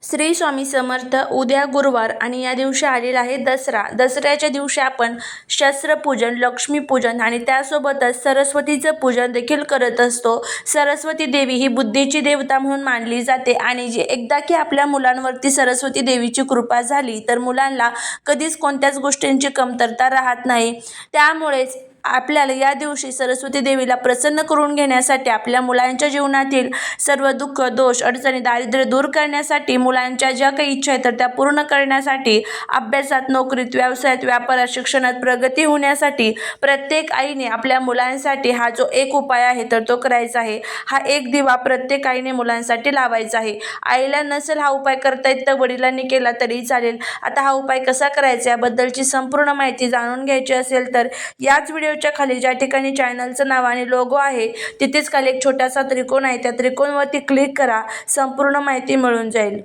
श्री स्वामी समर्थ. उद्या गुरुवार आणि या दिवशी आलेला आहे दसरा. दसऱ्याच्या दिवशी आपण शस्त्रपूजन, लक्ष्मीपूजन आणि त्यासोबतच सरस्वतीचं पूजन देखील करत असतो. सरस्वती देवी ही बुद्धीची देवता म्हणून मानली जाते आणि एकदा की आपल्या मुलांवरती सरस्वती देवीची कृपा झाली तर मुलांना कधीच कोणत्याच गोष्टींची कमतरता राहत नाही. त्यामुळेच आपल्याला या दिवशी सरस्वती देवीला प्रसन्न करून घेण्यासाठी, आपल्या मुलांच्या जीवनातील सर्व दुःख, दोष, अडचणी, दारिद्र्य दूर करण्यासाठी, मुलांच्या ज्या काही इच्छा आहेत तर त्या पूर्ण करण्यासाठी, अभ्यासात, नोकरीत, व्यवसायात, व्यापारात, शिक्षणात प्रगती होण्यासाठी प्रत्येक आईने आपल्या मुलांसाठी हा जो एक उपाय आहे तर तो करायचा आहे. हा एक दिवा प्रत्येक आईने मुलांसाठी लावायचा आहे. आईला नसेल हा उपाय करता येत तर वडिलांनी केला तरी चालेल. आता हा उपाय कसा करायचा याबद्दलची संपूर्ण माहिती जाणून घ्यायची असेल तर याच व्हिडिओच्या खाली ज्या ठिकाणी चॅनलचं नाव आणि लोगो आहे तिथेच खाली एक छोटासा त्रिकोण आहे, त्या त्रिकोणावरती क्लिक करा. संपूर्ण माहिती मिळून जाईल.